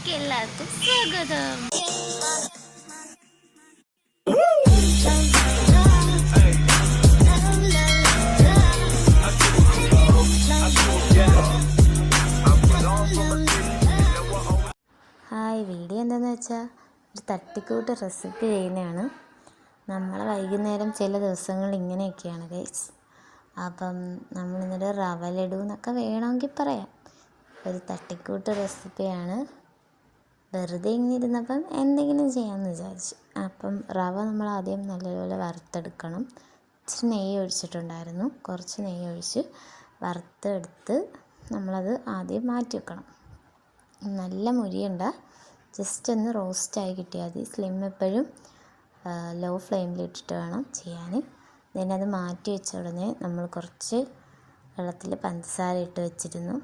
വീഡിയോയിലേക്ക് എല്ലാവർക്കും സ്വാഗതം. ഹായ്, വീഡിയോ എന്താണെന്ന് വെച്ചാൽ ഒരു തട്ടിക്കൂട്ട് റെസിപ്പി ചെയ്യുന്നതാണ്. നമ്മൾ വൈകുന്നേരം ചില ദിവസങ്ങൾ ഇങ്ങനെയൊക്കെയാണ് ഗൈസ്. അപ്പം നമ്മളിന്നൊരു റവ ലഡു എന്നൊക്കെ വേണമെങ്കിൽ പറയാം. ഒരു തട്ടിക്കൂട്ട് റെസിപ്പിയാണ്. വെറുതെ ഇങ്ങനെ ഇരുന്നപ്പം എന്തെങ്കിലും ചെയ്യാമെന്ന് വിചാരിച്ചു. അപ്പം റവ നമ്മൾ ആദ്യം നല്ലപോലെ വറുത്തെടുക്കണം. ഇച്ചിരി നെയ്യ് ഒഴിച്ചിട്ടുണ്ടായിരുന്നു. കുറച്ച് നെയ്യ് ഒഴിച്ച് വറുത്തെടുത്ത് നമ്മളത് ആദ്യം മാറ്റി വെക്കണം. നല്ല മുരിയണ്ട, ജസ്റ്റ് ഒന്ന് റോസ്റ്റായി കിട്ടിയാൽ മതി. സ്ലിം എപ്പോഴും ലോ ഫ്ലെയിമിലിട്ടിട്ട് വേണം ചെയ്യാൻ. then അത് മാറ്റി വെച്ച ഉടനെ നമ്മൾ കുറച്ച് വെള്ളത്തിൽ പഞ്ചസാര ഇട്ട് വെച്ചിരുന്നു.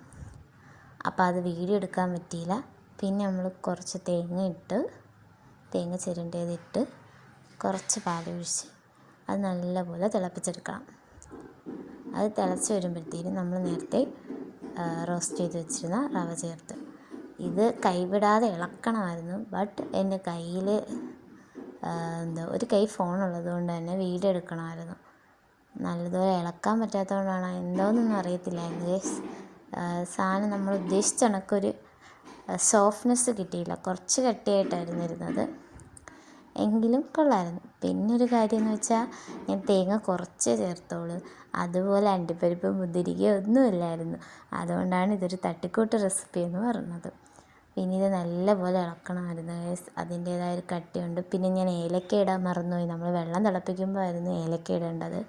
അപ്പോൾ അത് വീഡിയോ എടുക്കാൻ പറ്റിയില്ല. പിന്നെ നമ്മൾ കുറച്ച് തേങ്ങ ചിരണ്ടിയതിട്ട് കുറച്ച് പാലൊഴിച്ച് അത് നല്ലപോലെ തിളപ്പിച്ചെടുക്കണം. അത് തിളച്ച് വരുമ്പോഴത്തേനും നമ്മൾ നേരത്തെ റോസ്റ്റ് ചെയ്ത് വെച്ചിരുന്ന റവ ചേർത്ത് ഇത് കൈവിടാതെ ഇളക്കണമായിരുന്നു. ബട്ട് എൻ്റെ കയ്യിൽ ഒരു കൈ ഫോണുള്ളത് കൊണ്ട് തന്നെ വീഡിയോ എടുക്കണമായിരുന്നു. നല്ലതുപോലെ ഇളക്കാൻ പറ്റാത്തതുകൊണ്ടാണ് എന്തോന്നൊന്നും അറിയത്തില്ലായിരുന്നു. സാധനം നമ്മൾ ഉദ്ദേശിച്ച കണക്കൊരു സോഫ്റ്റ്നെസ് കിട്ടിയില്ല. കുറച്ച് കട്ടിയായിട്ടായിരുന്നു ഇരുന്നത്, എങ്കിലും കൊള്ളായിരുന്നു. പിന്നെ ഒരു കാര്യം എന്ന് വെച്ചാൽ ഞാൻ തേങ്ങ കുറച്ചേ ചേർത്തോളൂ. അതുപോലെ അണ്ടിപ്പരിപ്പ് മുന്തിരിക്ക ഒന്നുമില്ലായിരുന്നു. അതുകൊണ്ടാണ് ഇതൊരു തട്ടിക്കൂട്ട് റെസിപ്പി എന്ന് പറയുന്നത്. പിന്നെ ഇത് നല്ലപോലെ ഇളക്കണമായിരുന്നു. അതിൻ്റേതായൊരു കട്ടിയുണ്ട്. പിന്നെ ഞാൻ ഏലക്ക ഇടാൻ മറന്നുപോയി. നമ്മൾ വെള്ളം തിളപ്പിക്കുമ്പോൾ ആയിരുന്നു ഏലക്ക ഇടേണ്ടത്.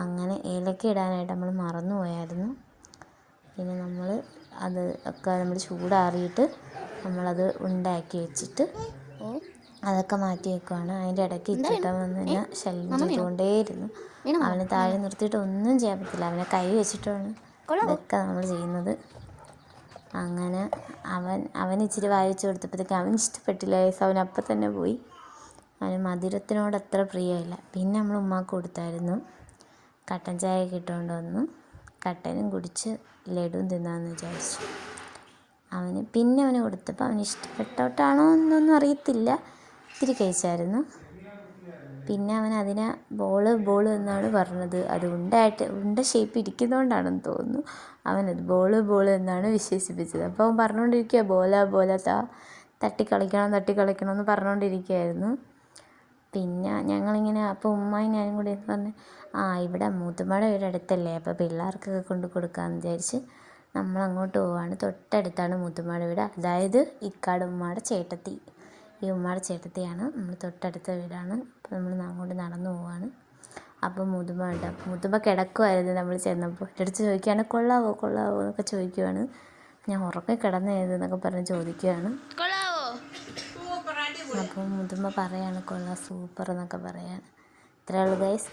അങ്ങനെ ഏലക്ക ഇടാനായിട്ട് നമ്മൾ മറന്നുപോയായിരുന്നു. പിന്നെ അത് ഒക്കെ നമ്മൾ ചൂടാറിയിട്ട് നമ്മളത് ഉണ്ടാക്കി വെച്ചിട്ട് അതൊക്കെ മാറ്റി വെക്കുവാണ്. അതിൻ്റെ ഇടയ്ക്ക് ഇച്ചിട്ടം വന്ന് കഴിഞ്ഞാൽ ശല്യം ചെയ്തുകൊണ്ടേയിരുന്നു. അവനെ താഴെ നിർത്തിയിട്ട് ഒന്നും ചെയ്യാൻ പറ്റില്ല. അവനെ കൈ വെച്ചിട്ടാണ് ഇതൊക്കെ നമ്മൾ ചെയ്യുന്നത്. അങ്ങനെ അവൻ ഇച്ചിരി വായിച്ചു കൊടുത്തപ്പോഴത്തേക്ക് അവൻ ഇഷ്ടപ്പെട്ടില്ല. അവൻ അപ്പം തന്നെ പോയി. അവന് മധുരത്തിനോട് അത്ര പ്രിയമില്ല. പിന്നെ നമ്മൾ ഉമ്മാക്ക് കൊടുത്തായിരുന്നു. കട്ടൻ ചായയൊക്കെ ഇട്ടുകൊണ്ട് വന്നു. കട്ടനും കുടിച്ച് ലഡുവും തിന്നാമെന്ന് വിചാരിച്ചു. പിന്നെ അവന് കൊടുത്തപ്പോൾ അവന് ഇഷ്ടപ്പെട്ടോട്ടാണോ എന്നൊന്നും അറിയത്തില്ല, ഇത്തിരി കഴിച്ചായിരുന്നു. പിന്നെ അവൻ അതിനെ ബോള് എന്നാണ് പറഞ്ഞത്. അത് ഉണ്ട ഷേപ്പ് ഇരിക്കുന്നതുകൊണ്ടാണെന്ന് തോന്നുന്നു അവനത് ബോള് എന്നാണ് വിശേഷിപ്പിച്ചത്. അപ്പോൾ അവൻ പറഞ്ഞുകൊണ്ടിരിക്കുക ബോല തട്ടിക്കളിക്കണം എന്ന് പറഞ്ഞുകൊണ്ടിരിക്കുകയായിരുന്നു. പിന്നെ ഞങ്ങളിങ്ങനെ അപ്പോൾ ഉമ്മയും ഞാനും കൂടി പറഞ്ഞ് ഇവിടെ മൂത്തുമ്മയുടെ വീട് അടുത്തല്ലേ, അപ്പോൾ പിള്ളേർക്കൊക്കെ കൊണ്ട് കൊടുക്കാമെന്ന് വിചാരിച്ച് നമ്മളങ്ങോട്ട് പോവുകയാണ്. തൊട്ടടുത്താണ് മൂത്തുമ്മയുടെ വീട്. അതായത് ഇക്കാട് ഉമ്മയുടെ ചേട്ടത്തി. ഈ ഉമ്മയുടെ ചേട്ടത്തിയാണ്. നമ്മൾ തൊട്ടടുത്ത വീടാണ്. അപ്പോൾ നമ്മൾ അങ്ങോട്ട് നടന്നു പോവുകയാണ്. അപ്പോൾ മുതുമ ഉണ്ട്. മുതുമ കിടക്കുമായിരുന്നു നമ്മൾ ചെന്നപ്പോൾ. എൻ്റെ അടുത്ത് ചോദിക്കുകയാണ് കൊള്ളാവോ എന്നൊക്കെ ചോദിക്കുവാണ്. ഞാൻ ഉറക്കെ കിടന്നേന്നൊക്കെ പറഞ്ഞ് ചോദിക്കുകയാണ്. അപ്പോൾ മുതുമ പറയാണ് കൊള്ളാം, സൂപ്പർ എന്നൊക്കെ പറയാണ്. ഇത്രയേ ഉള്ളൂ ഗൈസ്.